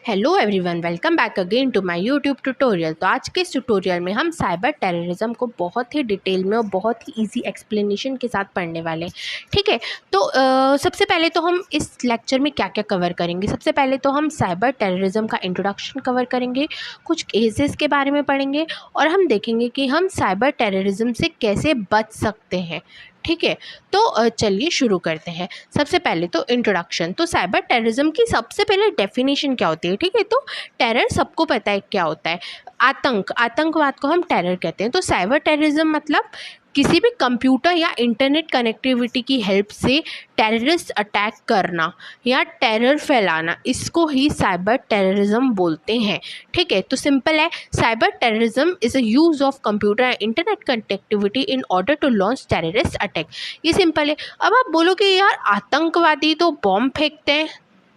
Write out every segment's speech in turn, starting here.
Hello everyone, welcome back again to my YouTube tutorial. तो आज के इस ट्यूटोरियल में हम साइबर टेररिज्म को बहुत ही डिटेल में और बहुत ही इजी एक्सप्लेनेशन के साथ पढ़ने वाले हैं। ठीक है, तो सबसे पहले तो हम इस लेक्चर में क्या क्या कवर करेंगे। सबसे पहले तो हम साइबर टेररिज्म का इंट्रोडक्शन कवर करेंगे, कुछ केसेस के बारे में पढ़ेंगे और हम देखेंगे कि हम साइबर टेररिज्म से कैसे बच सकते हैं। ठीक है, तो चलिए शुरू करते हैं। सबसे पहले तो इंट्रोडक्शन। तो साइबर टेररिज्म की सबसे पहले डेफिनेशन क्या होती है। ठीक है, तो टेरर सबको पता है क्या होता है। आतंकवाद को हम टेरर कहते हैं। तो साइबर टेररिज्म मतलब किसी भी कंप्यूटर या इंटरनेट कनेक्टिविटी की हेल्प से टेररिस्ट अटैक करना या टेरर फैलाना, इसको ही साइबर टेररिज्म बोलते हैं। ठीक है, तो सिंपल है, cyber terrorism is a use of computer and internet connectivity in order to launch terrorist attack. ये सिंपल है। अब आप बोलोगे यार आतंकवादी तो बॉम्ब फेंकते हैं,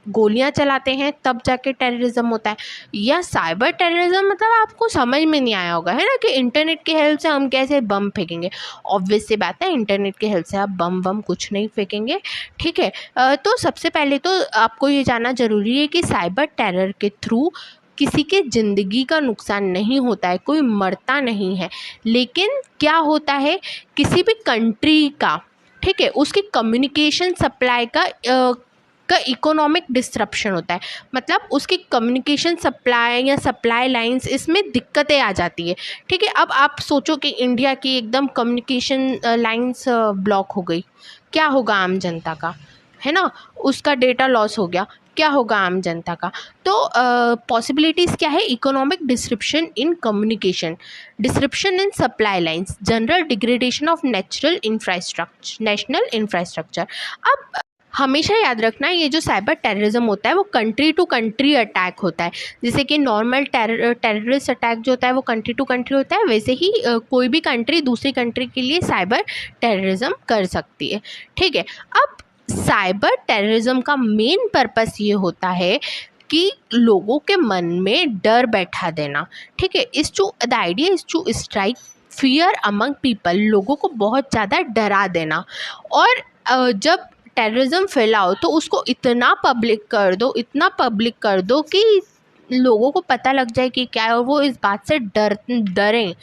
गोलियां चलाते हैं, तब जाके टेररिज्म होता है, या साइबर टेररिज्म मतलब आपको समझ में नहीं आया होगा, है ना, कि इंटरनेट की हेल्प से हम कैसे बम फेंकेंगे। ऑब्वियस सी बात है, इंटरनेट की हेल्प से आप बम कुछ नहीं फेंकेंगे। ठीक है, तो सबसे पहले तो आपको ये जानना ज़रूरी है कि साइबर टेरर के थ्रू किसी के ज़िंदगी का नुकसान नहीं होता है, कोई मरता नहीं है, लेकिन क्या होता है, किसी भी कंट्री का, ठीक है, उसकी कम्युनिकेशन सप्लाई का इकोनॉमिक डिस्ट्रप्शन होता है। मतलब उसकी कम्युनिकेशन सप्लाई या सप्लाई लाइंस, इसमें दिक्कतें आ जाती है। ठीक है, अब आप सोचो कि इंडिया की एकदम कम्युनिकेशन लाइंस ब्लॉक हो गई, क्या होगा आम जनता का, है ना, उसका डेटा लॉस हो गया, क्या होगा आम जनता का। तो पॉसिबिलिटीज़ क्या है, economic disruption in communication, disruption in supply lines, general degradation of national infrastructure. अब हमेशा याद रखना, ये जो साइबर टेररिज्म होता है वो कंट्री टू कंट्री अटैक होता है। जैसे कि नॉर्मल टेररिस्ट अटैक जो होता है वो कंट्री टू कंट्री होता है, वैसे ही कोई भी कंट्री दूसरी कंट्री के लिए साइबर टेररिज्म कर सकती है। ठीक है, अब साइबर टेररिज्म का मेन पर्पस ये होता है कि लोगों के मन में डर बैठा देना। ठीक है, the idea is to strike fear among people, लोगों को बहुत ज़्यादा डरा देना। और जब टेररिज्म फैलाओ तो उसको इतना पब्लिक कर दो कि लोगों को पता लग जाए कि क्या है और वो इस बात से डरें।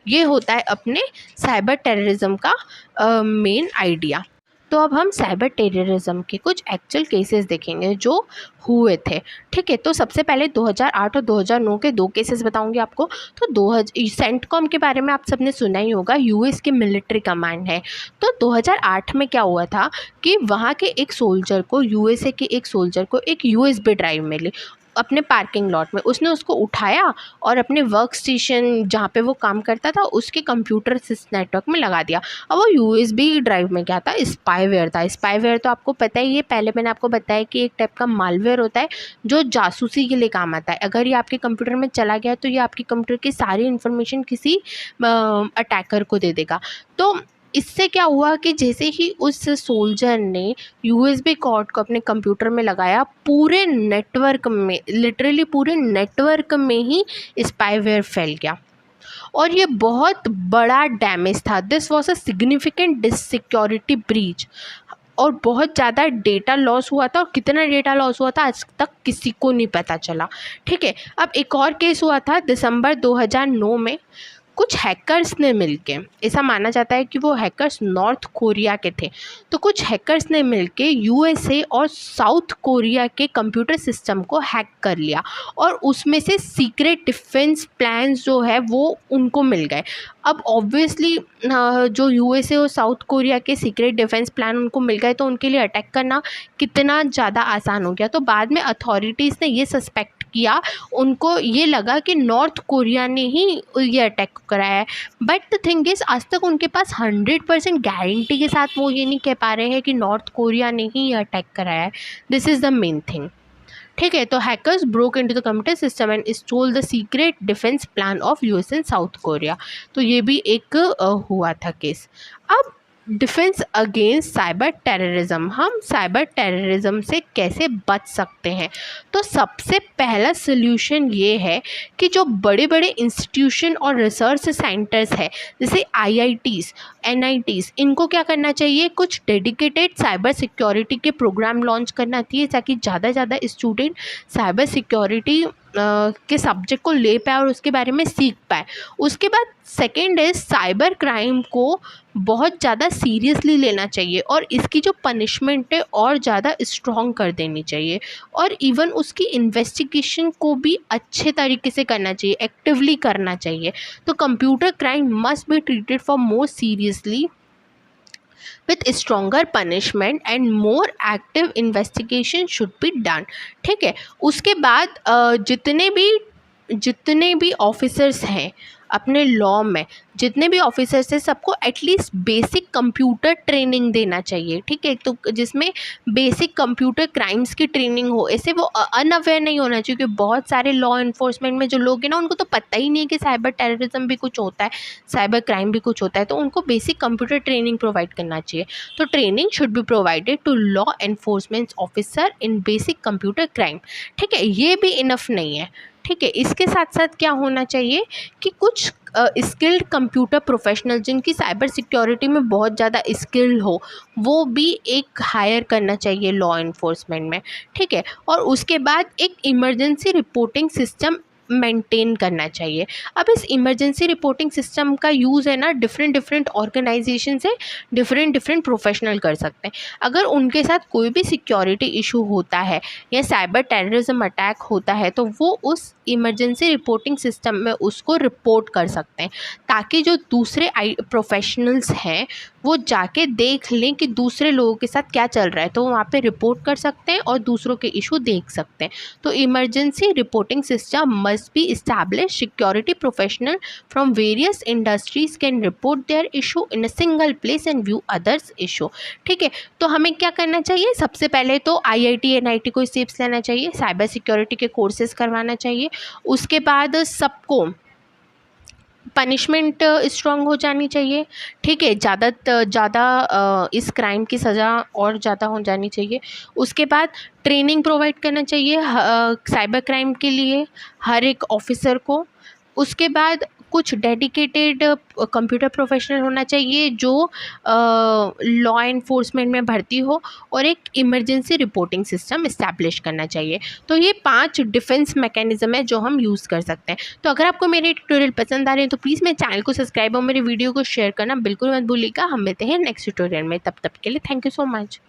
ये होता है अपने साइबर टेररिज्म का मेन आइडिया। तो अब हम साइबर टेररिज्म के कुछ एक्चुअल केसेस देखेंगे जो हुए थे। ठीक है, तो सबसे पहले 2008 और 2009 के दो केसेस बताऊंगी आपको। तो सेंटकॉम के बारे में आप सबने सुना ही होगा, यूएस के मिलिट्री कमांड है। तो 2008 में क्या हुआ था कि वहाँ के एक सोल्जर को, यूएसए के एक सोल्जर को एक यूएसबी ड्राइव मिली अपने पार्किंग लॉट में। उसने उसको उठाया और अपने वर्क स्टेशन जहाँ पे वो काम करता था उसके कंप्यूटर नेटवर्क में लगा दिया। अब वो यूएसबी ड्राइव में क्या था, स्पाईवेयर था। स्पाईवेयर तो आपको पता ही है, पहले मैंने आपको बताया कि एक टाइप का मालवेयर होता है जो जासूसी के लिए काम आता है। अगर ये आपके कंप्यूटर में चला गया तो ये आपके कंप्यूटर की सारी इन्फॉर्मेशन किसी अटैकर को दे देगा। तो इससे क्या हुआ कि जैसे ही उस सोल्जर ने यूएसबी कॉर्ड को अपने कंप्यूटर में लगाया, पूरे नेटवर्क में, लिटरली पूरे नेटवर्क में ही स्पाईवेयर फैल गया और ये बहुत बड़ा डैमेज था। This was a significant security breach और बहुत ज़्यादा डेटा लॉस हुआ था। और कितना डेटा लॉस हुआ था आज तक किसी को नहीं पता चला। ठीक है, अब एक और केस हुआ था दिसंबर 2009 में। कुछ हैकर्स ने मिलके, ऐसा माना जाता है कि वो हैकर्स नॉर्थ कोरिया के थे, तो कुछ हैकर्स ने मिलके यूएसए और साउथ कोरिया के कंप्यूटर सिस्टम को हैक कर लिया और उसमें से सीक्रेट डिफेंस प्लान्स जो है वो उनको मिल गए। अब ऑब्वियसली जो यूएसए और साउथ कोरिया के सीक्रेट डिफेंस प्लान उनको मिल गए तो उनके लिए अटैक करना कितना ज़्यादा आसान हो गया। तो बाद में अथॉरिटीज़ ने ये सस्पेक्ट किया, उनको ये लगा कि नॉर्थ कोरिया ने ही ये अटैक कराया है। बट द थिंग इज, आज तक उनके पास 100% गारंटी के साथ वो ये नहीं कह पा रहे हैं कि नॉर्थ कोरिया ने ही ये अटैक कराया है। This is the main thing. ठीक है, तो hackers broke into the computer system and stole the secret defence plan of US and south Korea. तो ये भी एक हुआ था केस। अब डिफेंस अगेंस्ट साइबर टेररिज्म, हम साइबर टेररिज्म से कैसे बच सकते हैं। तो सबसे पहला सल्यूशन ये है कि जो बड़े बड़े इंस्टीट्यूशन और रिसर्च सेंटर्स है जैसे IITs NITs, इनको क्या करना चाहिए, कुछ डेडिकेटेड साइबर सिक्योरिटी के प्रोग्राम लॉन्च करना चाहिए ताकि ज़्यादा से ज़्यादा स्टूडेंट साइबर सिक्योरिटी के सब्जेक्ट को ले पाए और उसके बारे में सीख पाए। उसके बाद सेकेंड है, साइबर क्राइम को बहुत ज़्यादा सीरियसली लेना चाहिए और इसकी जो पनिशमेंट है और ज़्यादा स्ट्रॉन्ग कर देनी चाहिए और इवन उसकी इन्वेस्टिगेशन को भी अच्छे तरीके से करना चाहिए, एक्टिवली करना चाहिए। तो computer crime must be treated for more seriously with stronger punishment and more active investigation should be done. ठीक है, उसके बाद जितने भी ऑफिसर्स हैं अपने लॉ में, जितने भी ऑफिसर्स हैं सबको एटलीस्ट बेसिक कंप्यूटर ट्रेनिंग देना चाहिए। ठीक है, तो जिसमें बेसिक कंप्यूटर क्राइम्स की ट्रेनिंग हो, ऐसे वो अनअवेयर नहीं होना चाहिए क्योंकि बहुत सारे लॉ इन्फोर्समेंट में जो लोग हैं ना उनको तो पता ही नहीं है कि साइबर टेररिज्म भी कुछ होता है, साइबर क्राइम भी कुछ होता है, तो उनको बेसिक कंप्यूटर ट्रेनिंग प्रोवाइड करना चाहिए। तो training should be provided to law enforcement officer in basic computer crime. ठीक है, ये भी इनफ नहीं है। ठीक है, इसके साथ साथ क्या होना चाहिए कि कुछ स्किल्ड कंप्यूटर प्रोफेशनल जिनकी साइबर सिक्योरिटी में बहुत ज़्यादा स्किल्ड हो, वो भी एक हायर करना चाहिए लॉ इन्फोर्समेंट में। ठीक है, और उसके बाद एक इमरजेंसी रिपोर्टिंग सिस्टम मेंटेन करना चाहिए। अब इस इमरजेंसी रिपोर्टिंग सिस्टम का यूज़ है ना डिफरेंट ऑर्गेनाइजेशन से डिफरेंट प्रोफेशनल कर सकते हैं। अगर उनके साथ कोई भी सिक्योरिटी इशू होता है या साइबर टेररिज्म अटैक होता है तो वो उस इमरजेंसी रिपोर्टिंग सिस्टम में उसको रिपोर्ट कर सकते हैं ताकि जो दूसरे प्रोफेशनल्स हैं वो जाके देख लें कि दूसरे लोगों के साथ क्या चल रहा है, तो वहाँ पे रिपोर्ट कर सकते हैं और दूसरों के इशू देख सकते हैं। तो emergency reporting system must be establish. Security professional from various industries can report there issue in a single place and view others issue. ठीक है, तो हमें क्या करना चाहिए, सबसे पहले तो IIT NIT को स्टेप्स लेना चाहिए, साइबर सिक्योरिटी के कोर्सेज करवाना चाहिए। उसके बाद सबको पनिशमेंट स्ट्रॉन्ग हो जानी चाहिए। ठीक है, ज़्यादा इस क्राइम की सज़ा और ज़्यादा हो जानी चाहिए। उसके बाद ट्रेनिंग प्रोवाइड करना चाहिए साइबर क्राइम के लिए हर एक ऑफिसर को। उसके बाद कुछ डेडिकेटेड कंप्यूटर प्रोफेशनल होना चाहिए जो लॉ एनफोर्समेंट में भर्ती हो और एक इमरजेंसी रिपोर्टिंग सिस्टम इस्टेब्लिश करना चाहिए। तो ये 5 डिफेंस मैकेनिज्म है जो हम यूज़ कर सकते हैं। तो अगर आपको मेरे ट्यूटोरियल पसंद आ रहे हैं तो प्लीज़ मेरे चैनल को सब्सक्राइब और मेरे वीडियो को शेयर करना बिल्कुल मत भूलिएगा। हम मिलते हैं नेक्स्ट ट्यूटोरियल में, तब तक के लिए थैंक यू सो मच।